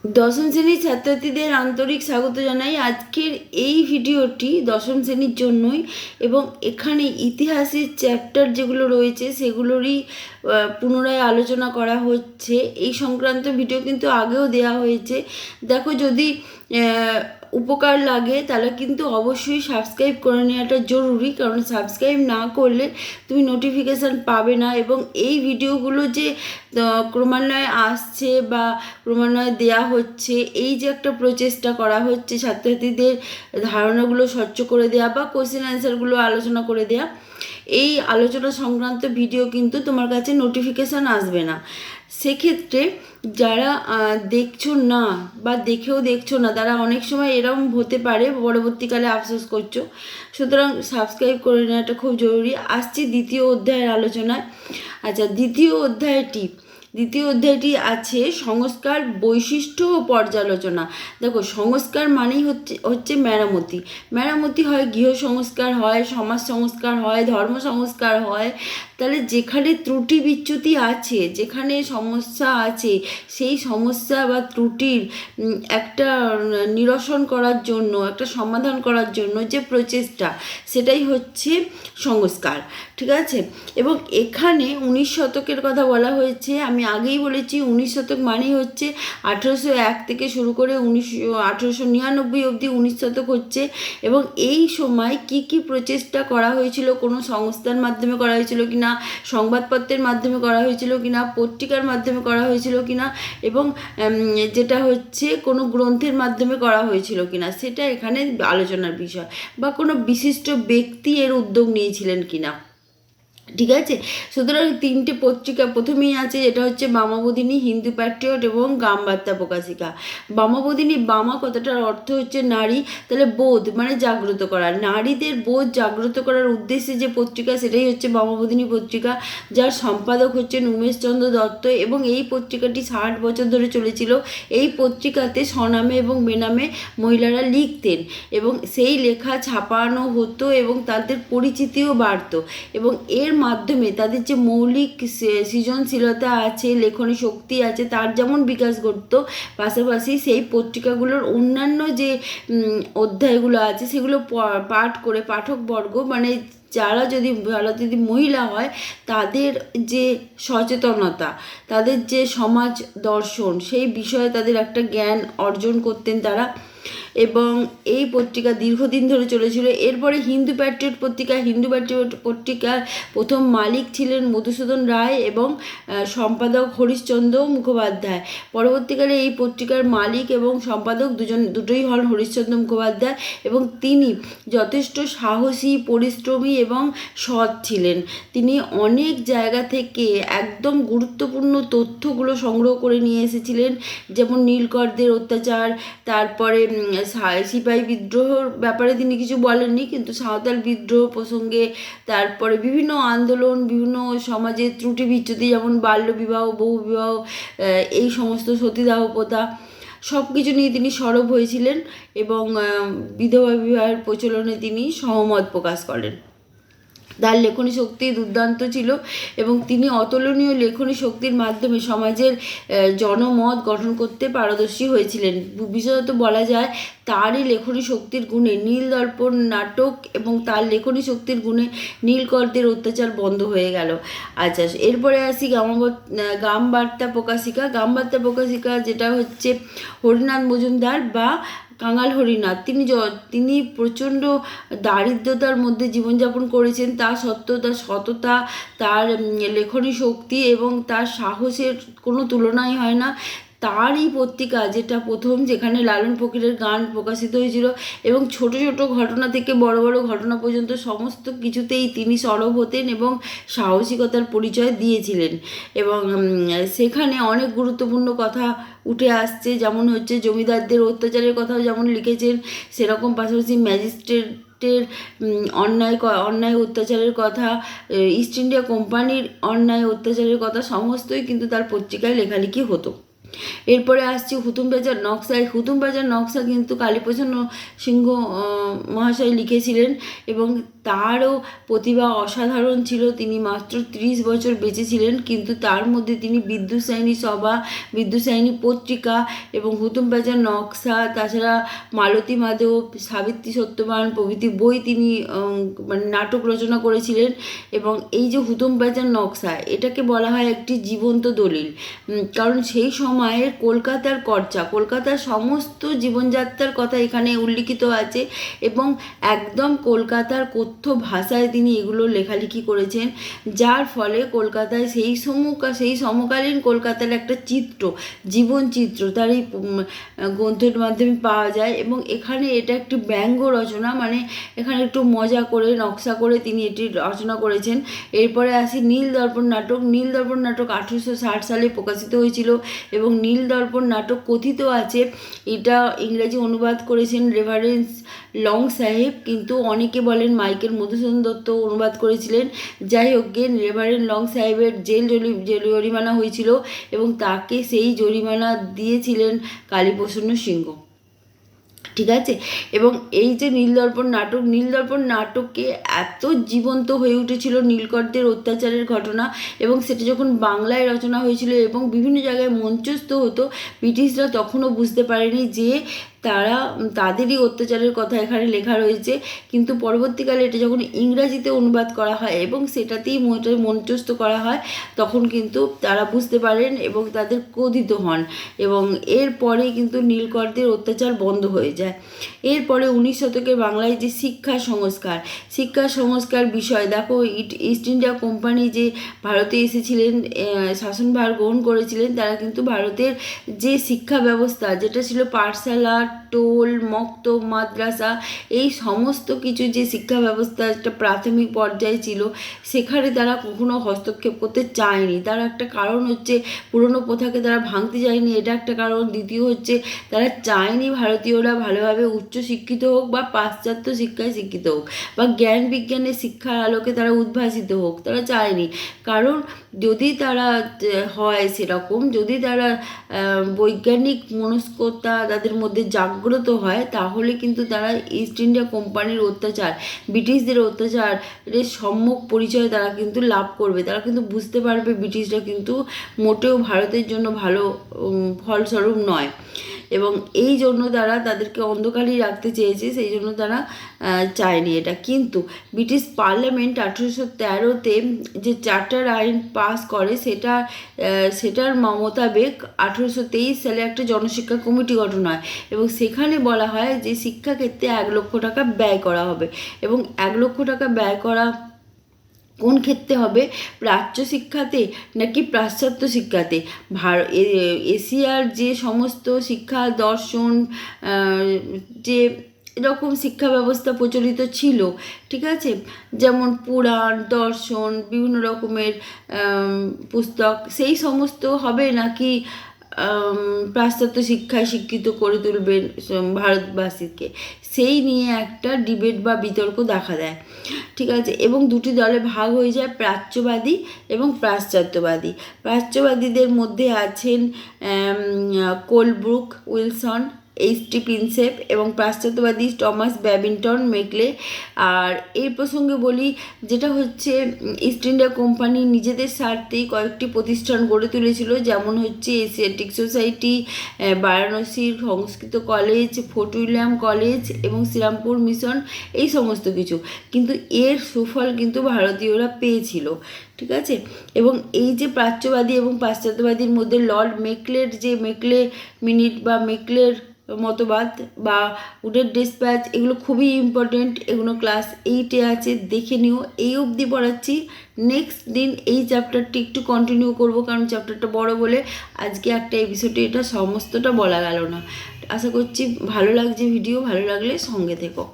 দশম শ্রেণীর ছাত্রছাত্রীদের আন্তরিক স্বাগত জানাই। আজকের এই ভিডিওটি দশম শ্রেণীর জন্যই, এবং এখানে ইতিহাসের চ্যাপ্টার যেগুলো রয়েছে সেগুলোরই পুনরায় আলোচনা করা হচ্ছে। এই সংক্রান্ত ভিডিও কিন্তু আগেও দেওয়া হয়েছে। দেখো, যদি উপকার লাগে তাহলে কিন্তু অবশ্যই সাবস্ক্রাইব করে নেওয়াটা জরুরি, কারণ সাবস্ক্রাইব না করলে তুমি নোটিফিকেশান পাবে না। এবং এই ভিডিওগুলো যে ক্রমান্বয়ে আসছে বা ক্রমান্বয়ে দেয়া হচ্ছে, এই যে একটা প্রচেষ্টা করা হচ্ছে ছাত্রছাত্রীদের ধারণাগুলো স্বচ্ছ করে দেয়া বা কোশ্চেন অ্যান্সারগুলো আলোচনা করে দেয়া, এই আলোচনা সংক্রান্ত ভিডিও কিন্তু তোমার কাছে নোটিফিকেশান আসবে না। সেক্ষেত্রে যারা দেখছো না বা দেখছো না, তারা অনেক সময় এরকম হতে পারে, পরবর্তীকালে আফসোস করছো। সুতরাং সাবস্ক্রাইব করে নেওয়াটা খুব জরুরি। আসছি দ্বিতীয় অধ্যায়ের আলোচনায়। আচ্ছা, দ্বিতীয় অধ্যায়টি আছে সংস্কার, বৈশিষ্ট্য ও পর্যালোচনা। দেখো, সংস্কার মানেই হচ্ছে মেরামতি হয়, গৃহ সংস্কার হয়, সমাজ সংস্কার হয়, ধর্ম সংস্কার হয়। তাহলে যেখানে ত্রুটি বিচ্যুতি আছে, যেখানে সমস্যা আছে, সেই সমস্যা বা ত্রুটির একটা নিরসন করার জন্য, একটা সমাধান করার জন্য যে প্রচেষ্টা, সেটাই হচ্ছে সংস্কার। ঠিক আছে? এবং এখানে 19 শতকের কথা বলা হয়েছে। আমি আগেই বলেছি 19 শতক মানেই হচ্ছে 1801 থেকে শুরু করে 1899 অবধি 19 শতক হচ্ছে। এবং এই সময় কি কি প্রচেষ্টা করা হয়েছিল, কোনো সংস্থার মাধ্যমে করা হয়েছিল কিনা, সংবাদপত্রের মাধ্যমে করা হয়েছিল কিনা, পত্রিকার মাধ্যমে করা হয়েছিল কিনা, এবং যেটা হচ্ছে কোনো গ্রন্থের মাধ্যমে করা হয়েছিল কিনা, সেটা এখানে আলোচনার বিষয়। বা কোনো বিশিষ্ট ব্যক্তি এর উদ্যোগ নিয়েছিলেন কিনা। ঠিক আছে? সুতরাং 3টে পত্রিকা প্রথমেই আছে, এটা হচ্ছে বামাবোধিনী, হিন্দু প্যাট্রিয়ট এবং গ্রামবার্তা প্রকাশিকা। বামাবোধিনী, বামা কথাটার অর্থ হচ্ছে নারী, তাহলে বোধ মানে জাগ্রত করা, নারীদের বোধ জাগ্রত করার উদ্দেশ্যে যে পত্রিকা, সেটাই হচ্ছে বামাবোধিনী পত্রিকা, যার সম্পাদক হচ্ছেন উমেশচন্দ্র দত্ত। এবং এই পত্রিকাটি 60 বছর ধরে চলেছিল। এই পত্রিকাতে স্বনামে এবং বেনামে মহিলারা লিখতেন, এবং সেই লেখা ছাপানো হতো এবং তাদের পরিচিতিও বাড়ত। এবং এর মাধ্যমে তাদের যে মৌলিক সৃজনশীলতা আছে, লেখনী শক্তি আছে, তার যেমন বিকাশ ঘটতো, পাশাপাশি সেই পত্রিকাগুলোর অন্যান্য যে অধ্যায়গুলো আছে সেগুলো পাঠ করে পাঠকবর্গ, মানে যারা যদি মহিলা হয়, তাদের যে সচেতনতা, তাদের যে সমাজ দর্শন, সেই বিষয়ে তাদের একটা জ্ঞান অর্জন করতেন তারা। এবং এই পত্রিকা দীর্ঘদিন ধরে চলেছিল। এরপরে হিন্দু প্যাট্রিয়ট পত্রিকার প্রথম মালিক ছিলেন মধুসূদন রায় এবং সম্পাদক হরিশ্চন্দ্র মুখোপাধ্যায়। পরবর্তীকালে এই পত্রিকার মালিক এবং সম্পাদক দুটোই হন হরিশ্চন্দ্র মুখোপাধ্যায়, এবং তিনি যথেষ্ট সাহসী, পরিশ্রমী এবং সৎ ছিলেন। তিনি অনেক জায়গা থেকে একদম গুরুত্বপূর্ণ তথ্যগুলো সংগ্রহ করে নিয়ে এসেছিলেন, যেমন নীলকরদের অত্যাচার, তারপরে সিপাহী বিদ্রোহর ব্যাপারে তিনি কিছু বলেননি, কিন্তু সাঁওতাল বিদ্রোহ প্রসঙ্গে, তারপরে বিভিন্ন আন্দোলন, বিভিন্ন সমাজের ত্রুটি বিচ্যুতি, যেমন বাল্যবিবাহ, বহুবিবাহ, এই সমস্ত সতীদাহ প্রথা, সব কিছু নিয়ে তিনি সরব হয়েছিলেন। এবং বিধবা বিবাহের প্রচলনে তিনি সহমত প্রকাশ করেন। তার লেখনী শক্তি দুর্দান্ত ছিল, এবং তিনি অতুলনীয় লেখনী শক্তির মাধ্যমে সমাজের জনমত গঠন করতে পারদর্শী হয়েছিলেন। বিশেষত বলা যায় তারই লেখনী শক্তির গুণে নীলদর্পণ নাটক, এবং তার লেখনী শক্তির গুণে নীলকরদের অত্যাচার বন্ধ হয়ে গেল। আচ্ছা, এরপরে আসি গ্রামবার্তা প্রকাশিকা, যেটা হচ্ছে হরিনাথ মজুমদার বা কাঙাল হরিনাথ। তিনি প্রচণ্ড দারিদ্রতার মধ্যে জীবনযাপন করেছেন, তা সত্ত্বেও তার সততা, তার লেখনী শক্তি এবং তার সাহসের কোনো তুলনাই হয় না। তারই পত্রিকা যেটা প্রথম, যেখানে লালন ফকিরের গান প্রকাশিত হয়েছিল, এবং ছোট ছোট ঘটনা থেকে বড় বড় ঘটনা পর্যন্ত সমস্ত কিছুতেই তিনি সরব হতেন এবং সাহসিকতার পরিচয় দিয়েছিলেন। এবং সেখানে অনেক গুরুত্বপূর্ণ কথা উঠে আসছে, যেমন হচ্ছে জমিদারদের অত্যাচারের কথাও যেমন লিখেছেন, সেরকম পাশাপাশি ম্যাজিস্ট্রেটের অন্যায় অত্যাচারের কথা, ইস্ট ইন্ডিয়া কোম্পানির অন্যায় অত্যাচারের কথা, সমস্তই কিন্তু তার পত্রিকায় লেখালেখি হতো। এরপরে আসছে হুতুম প্যাঁচার নকশা। হুতুম প্যাঁচার নকশা কিন্তু কালীপ্রসন্ন সিংহ মহাশয় লিখেছিলেন এবং তারও প্রতিভা অসাধারণ ছিল। তিনি মাত্র 30 বছর বেঁচে ছিলেন, কিন্তু তার মধ্যে তিনি বিদ্যুৎসায়নী সভা, বিদ্যুৎসায়নী পত্রিকা এবং হুতুম প্যাঁচার নকশা, তাছাড়া মালতী মাধব, সাবিত্রী সত্যবান প্রভৃতি বই তিনি মানে নাটক রচনা করেছিলেন। এবং এই যে হুতুম প্যাঁচার নকশা, এটাকে বলা হয় একটি জীবন্ত দলিল, কারণ সেই সময়ের কলকাতার কর্চা, কলকাতার সমস্ত জীবনযাত্রার কথা এখানে উল্লিখিত আছে এবং একদম কলকাতার কথ্য ভাষায় তিনি এগুলো লেখালেখি করেছেন, যার ফলে কলকাতায় সেই সমকালীন কলকাতার একটা চিত্র, জীবন চিত্র তার এই গ্রন্থের মাধ্যমে পাওয়া যায়। এবং এখানে এটা একটি ব্যঙ্গ রচনা, মানে এখানে একটু মজা করে নকশা করে তিনি এটি রচনা করেছেন। এরপরে আসি নীল দর্পণ নাটক। নীল দর্পণ নাটক 1860 সালে প্রকাশিত হয়েছিল এবং নীল দর্পণ নাটক কথিত আছে এটা ইংরেজি অনুবাদ করেছেন রেভারেন্স লং সাহেব, কিন্তু অনেকে বলেন মাইকেল মধুসূদন দত্ত অনুবাদ করেছিলেন। যাই হোক গে, রেভারেন্ড লং সাহেবের জেল জরিমানা হয়েছিল এবং তাকে সেই জরিমানা দিয়েছিলেন কালীপ্রসন্ন সিংহ, ঠিক আছে। এবং এই যে নীলদর্পণ নাটক, নীলদর্পণ নাটকে এত জীবন্ত হয়ে উঠেছিল নীলকরদের অত্যাচারের ঘটনা, এবং সেটা যখন বাংলায় রচনা হয়েছিল এবং বিভিন্ন জায়গায় মঞ্চস্থ হতো, ব্রিটিশরা তখনও বুঝতে পারেনি যে তাদেরই অত্যাচারের কথা এখানে লেখা রয়েছে। কিন্তু পরবর্তীকালে এটা যখন ইংরাজিতে অনুবাদ করা হয় এবং সেটাতেই মঞ্চস্থ করা হয়, তখন কিন্তু তারা বুঝতে পারেন এবং তাদের ক্রোধিত হন এবং এরপরে কিন্তু নীলকরদের অত্যাচার বন্ধ হয়ে যায়। এরপরে 19 শতকের বাংলায় যে শিক্ষা সংস্কার বিষয়, দেখো ইস্ট ইন্ডিয়া কোম্পানি যে ভারতে এসেছিলেন, শাসনভার গ্রহণ করেছিলেন, তারা কিন্তু ভারতের যে শিক্ষা ব্যবস্থা যেটা ছিল পাঠশালা, টোল, মক্তব, মাদ্রাসা, এই সমস্ত কিছু যে শিক্ষা ব্যবস্থা একটা প্রাথমিক পর্যায়ে ছিল, সেখানে তারা কখনো হস্তক্ষেপ করতে চায়নি। তার একটা কারণ হচ্ছে পুরনো প্রথাকে তারা ভাঙতে চায়নি, এটা একটা কারণ। দ্বিতীয় হচ্ছে তারা চায়নি ভারতীয়রা ভালোভাবে উচ্চ শিক্ষিত হোক বা পাশ্চাত্য শিক্ষায় শিক্ষিত হোক বা জ্ঞান বিজ্ঞানের শিক্ষার আলোকে তারা উদ্ভাসিত হোক, তারা চায়নি। কারণ যদি তারা হয় সেরকম, যদি তারা বৈজ্ঞানিক মনস্কতা তাদের মধ্যে জাগ্রত হয়, তাহলে কিন্তু তারা ইস্ট ইন্ডিয়া কোম্পানির অত্যাচার, ব্রিটিশদের অত্যাচারের সম্যক পরিচয় তারা কিন্তু লাভ করবে। তারা কিন্তু বুঝতে পারবে ব্রিটিশরা কিন্তু মোটেও ভারতের জন্য ভালো ফলস্বরূপ নয়, এবং এই জন্য তারা তাদেরকে অন্ধকারেই রাখতে চেয়েছে, সেই জন্য তারা চায়নি এটা। কিন্তু ব্রিটিশ পার্লামেন্ট 1813-তে যে চার্টার আইন পাস করে, সেটার মোতাবেক 1823 সালে একটা জনশিক্ষা কমিটি গঠন হয় এবং সেখানে বলা হয় যে শিক্ষাক্ষেত্রে 1 লক্ষ টাকা ব্যয় করা হবে। এবং 1 লক্ষ টাকা ব্যয় করা কোন ক্ষেত্রে হবে? প্রাচ্য শিক্ষাতে নাকি পাশ্চাত্য শিক্ষাতে? এশিয়ার যে সমস্ত শিক্ষা দর্শন, যে এরকম শিক্ষা ব্যবস্থা প্রচলিত ছিল, ঠিক আছে, যেমন পুরাণ, দর্শন, বিভিন্ন রকমের পুস্তক, সেই সমস্ত হবে নাকি পাশ্চাত্য শিক্ষায় শিক্ষিত করে তুলবেন ভারতবাসীকে, সেই নিয়ে একটা ডিবেট বা বিতর্ক দেখা দেয়, ঠিক আছে। এবং দুটি দলে ভাগ হয়ে যায়, প্রাচ্যবাদী এবং পাশ্চাত্যবাদী। প্রাচ্যবাদীদের মধ্যে আছেন কোলব্রুক, উইলসন, এইচ.টি. প্রিন্সেপ এবং পাশ্চাত্যবাদী টমাস ব্যাবিংটন মেকলে। আর এই প্রসঙ্গে বলি, যেটা হচ্ছে ইস্ট ইন্ডিয়া কোম্পানি নিজেদের স্বার্থেই কয়েকটি প্রতিষ্ঠান গড়ে তুলেছিল, যেমন হচ্ছে এশিয়াটিক সোসাইটি, বারাণসীর সংস্কৃত কলেজ, ফোর্ট উইলিয়াম কলেজ এবং শ্রীরামপুর মিশন, এই সমস্ত কিছু। কিন্তু এর সুফল কিন্তু ভারতীয়রা পেয়েছিল, ঠিক আছে। এবং এই যে প্রাচ্যবাদী এবং পাশ্চাত্যবাদীর মধ্যে লর্ড মেকলের যে মেকলে মিনিট বা মেকলের মতবাদ বা উডের ডিসপ্যাচ, এগুলো খুবই ইম্পর্টেন্ট, এগুলো ক্লাস 8-এ আছে, দেখে নিও। এই অবধি পড়াচ্ছি, নেক্সট দিন এই চ্যাপ্টারটি একটু কন্টিনিউ করব, কারণ চ্যাপ্টারটা বড় বলে আজকে একটা এপিসোডে এটা সমস্তটা বলা গেল না। আশা করছি ভালো লাগছে ভিডিও, ভালো লাগলে সঙ্গে থেকো।